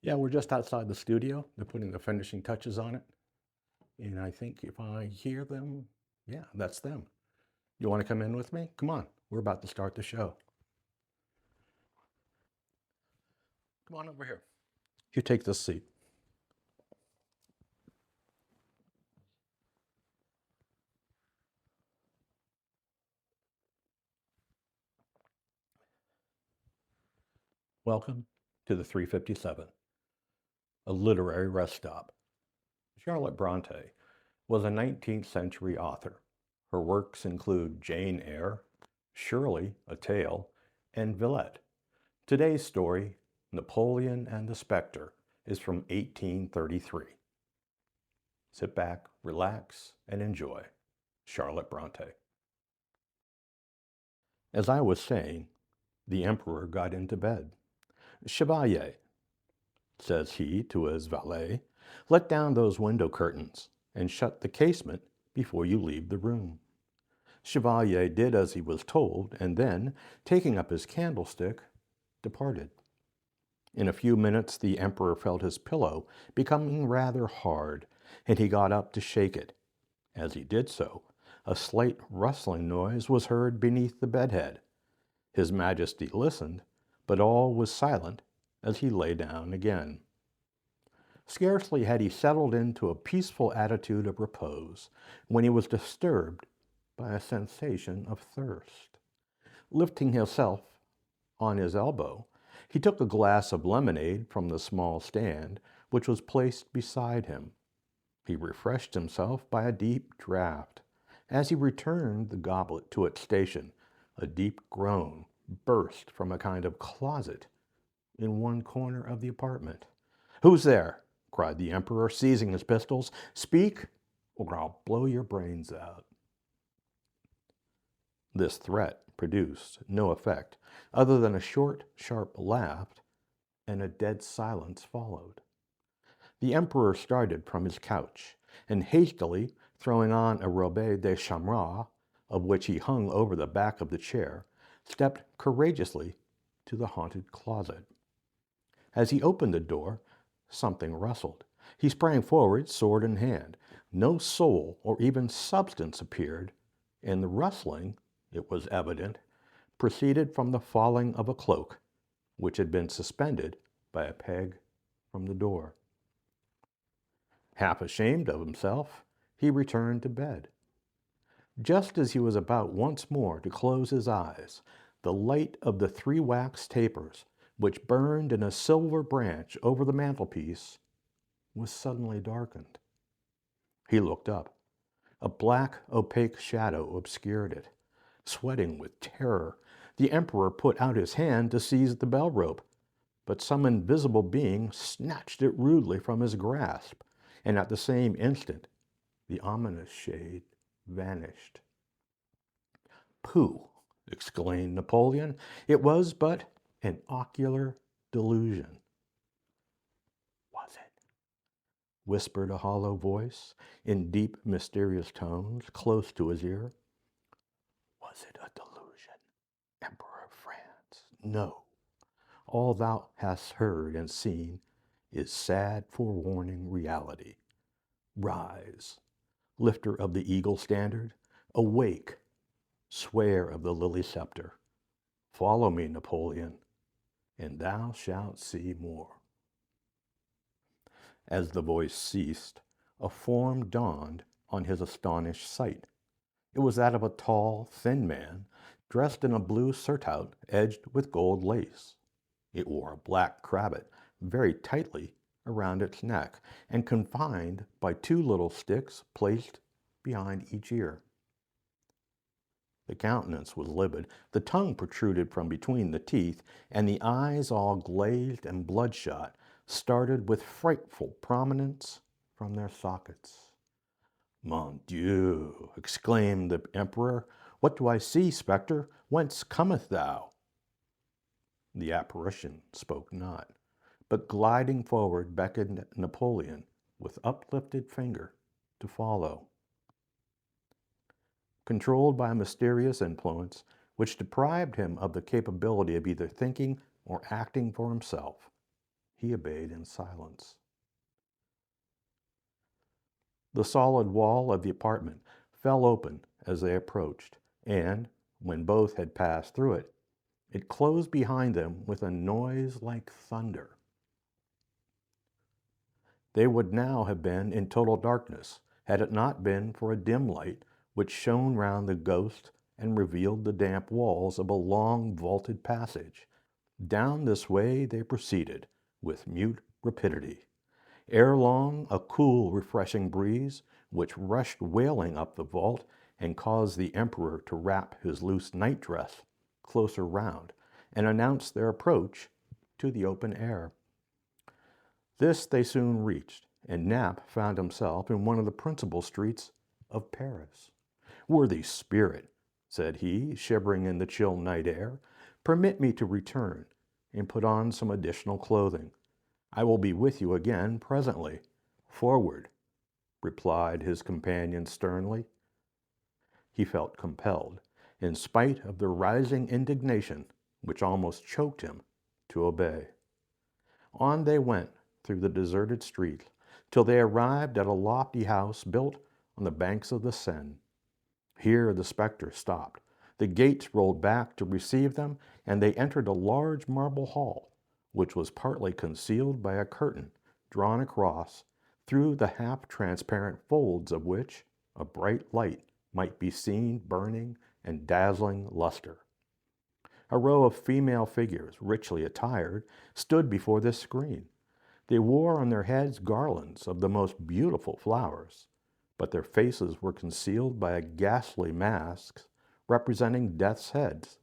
Yeah, we're just outside the studio. They're putting the finishing touches on it. And I think if I hear them, yeah, that's them. You want to come in with me? Come on. We're about to start the show. Come on over here. You take this seat. Welcome to the 357, a literary rest stop. Charlotte Brontë was a 19th century author. Her works include Jane Eyre, Shirley, a Tale, and Villette. Today's story, Napoleon and the Spectre, is from 1833. Sit back, relax, and enjoy. Charlotte Brontë. As I was saying, the emperor got into bed. Chevalier, says he to his valet, let down those window curtains and shut the casement before you leave the room. Chevalier did as he was told, and then, taking up his candlestick, departed. In a few minutes the emperor felt his pillow becoming rather hard, and he got up to shake it. As he did so, a slight rustling noise was heard beneath the bedhead. His Majesty listened, but all was silent as he lay down again. Scarcely had he settled into a peaceful attitude of repose when he was disturbed by a sensation of thirst. Lifting himself on his elbow, he took a glass of lemonade from the small stand which was placed beside him. He refreshed himself by a deep draught. As he returned the goblet to its station, a deep groan burst from a kind of closet in one corner of the apartment. "Who's there?" cried the emperor, seizing his pistols. "Speak, or I'll blow your brains out." This threat produced no effect other than a short, sharp laugh, and a dead silence followed. The emperor started from his couch, and hastily throwing on a robe de chambre, of which he hung over the back of the chair, stepped courageously to the haunted closet. As he opened the door, something rustled. He sprang forward, sword in hand. No soul or even substance appeared, and the rustling, it was evident, proceeded from the falling of a cloak, which had been suspended by a peg from the door. Half ashamed of himself, he returned to bed. Just as he was about once more to close his eyes, the light of the 3 wax tapers, which burned in a silver branch over the mantelpiece, was suddenly darkened. He looked up. A black, opaque shadow obscured it. Sweating with terror, the emperor put out his hand to seize the bell rope, but some invisible being snatched it rudely from his grasp, and at the same instant the ominous shade vanished. "Pooh!" exclaimed Napoleon. "It was but an ocular delusion." "Was it?" whispered a hollow voice in deep, mysterious tones close to his ear. "Was it a delusion, Emperor of France? No. All thou hast heard and seen is sad forewarning reality. Rise, lifter of the eagle standard, awake, swear of the lily scepter. Follow me, Napoleon, and thou shalt see more." As the voice ceased, a form dawned on his astonished sight. It was that of a tall, thin man, dressed in a blue surtout edged with gold lace. It wore a black cravat very tightly around its neck and confined by 2 little sticks placed behind each ear. The countenance was livid, the tongue protruded from between the teeth, and the eyes, all glazed and bloodshot, started with frightful prominence from their sockets. "Mon Dieu!" exclaimed the emperor. "What do I see, Spectre? Whence cometh thou?" The apparition spoke not, but gliding forward beckoned Napoleon with uplifted finger to follow. Controlled by a mysterious influence which deprived him of the capability of either thinking or acting for himself, he obeyed in silence. The solid wall of the apartment fell open as they approached, and, when both had passed through it, it closed behind them with a noise like thunder. They would now have been in total darkness had it not been for a dim light which shone round the ghost and revealed the damp walls of a long vaulted passage. Down this way they proceeded with mute rapidity. Ere long, a cool, refreshing breeze, which rushed wailing up the vault and caused the emperor to wrap his loose nightdress closer round, and announced their approach to the open air. This they soon reached, and Nap found himself in one of the principal streets of Paris. "Worthy spirit," said he, shivering in the chill night air, "permit me to return and put on some additional clothing. I will be with you again presently." "Forward," replied his companion sternly. He felt compelled, in spite of the rising indignation which almost choked him, to obey. On they went through the deserted street till they arrived at a lofty house built on the banks of the Seine. Here the Spectre stopped. The gates rolled back to receive them, and they entered a large marble hall, which was partly concealed by a curtain drawn across, through the half-transparent folds of which a bright light might be seen burning and dazzling luster. A row of female figures, richly attired, stood before this screen. They wore on their heads garlands of the most beautiful flowers, but their faces were concealed by a ghastly mask representing death's heads.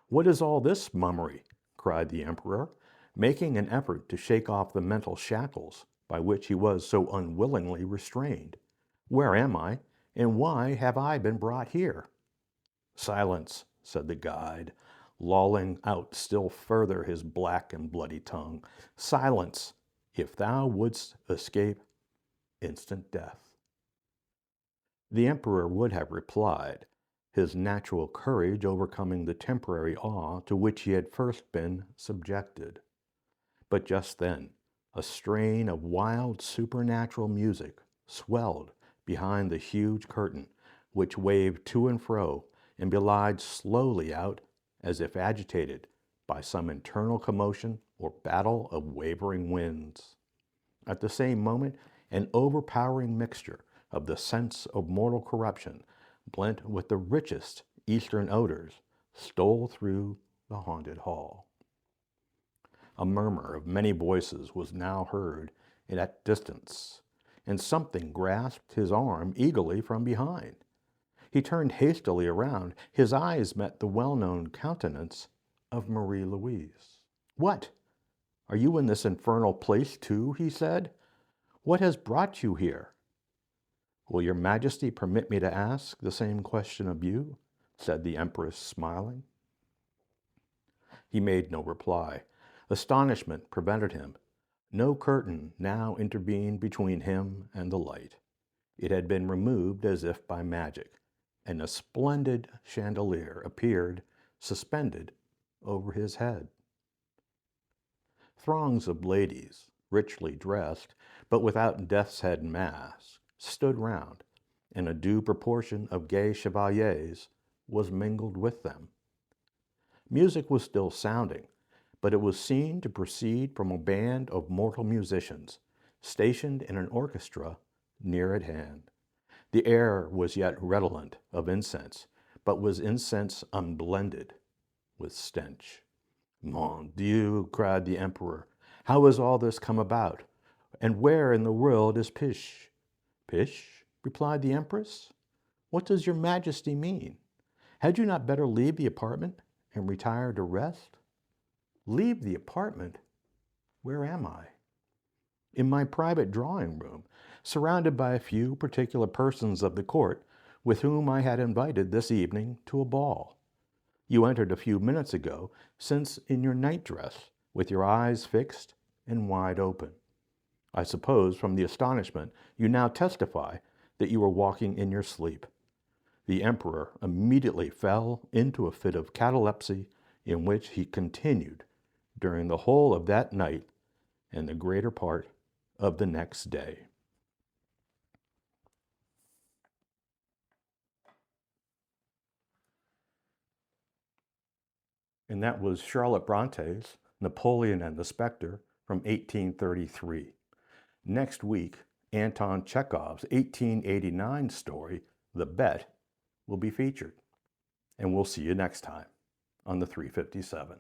"What is all this mummery?" cried the emperor, making an effort to shake off the mental shackles by which he was so unwillingly restrained. "Where am I, and why have I been brought here?" "Silence," said the guide, lolling out still further his black and bloody tongue. "Silence, if thou wouldst escape instant death." The emperor would have replied, his natural courage overcoming the temporary awe to which he had first been subjected. But just then a strain of wild supernatural music swelled behind the huge curtain, which waved to and fro and glided slowly out as if agitated by some internal commotion or battle of wavering winds. At the same moment, an overpowering mixture of the sense of mortal corruption, blent with the richest Eastern odors, stole through the haunted hall. A murmur of many voices was now heard at distance, and something grasped his arm eagerly from behind. He turned hastily around. His eyes met the well-known countenance of Marie-Louise. "What? Are you in this infernal place too?" he said. "What has brought you here?" "Will your Majesty permit me to ask the same question of you?" said the Empress, smiling. He made no reply. Astonishment prevented him. No curtain now intervened between him and the light. It had been removed as if by magic, and a splendid chandelier appeared suspended over his head. Throngs of ladies, richly dressed, but without death's head masks, stood round, and a due proportion of gay chevaliers was mingled with them. Music was still sounding, but it was seen to proceed from a band of mortal musicians, stationed in an orchestra near at hand. The air was yet redolent of incense, but was incense unblended with stench. "Mon Dieu!" cried the emperor. "How has all this come about? And where in the world is Pish?" "Pish?" replied the empress. "What does your Majesty mean? Had you not better leave the apartment and retire to rest?" "Leave the apartment? Where am I?" "In my private drawing room, surrounded by a few particular persons of the court, with whom I had invited this evening to a ball. You entered a few minutes ago, since in your nightdress, with your eyes fixed and wide open. I suppose from the astonishment you now testify that you were walking in your sleep." The emperor immediately fell into a fit of catalepsy, in which he continued during the whole of that night and the greater part of the next day. And that was Charlotte Bronte's Napoleon and the Spectre from 1833. Next week, Anton Chekhov's 1889 story, The Bet, will be featured. And we'll see you next time on the 357.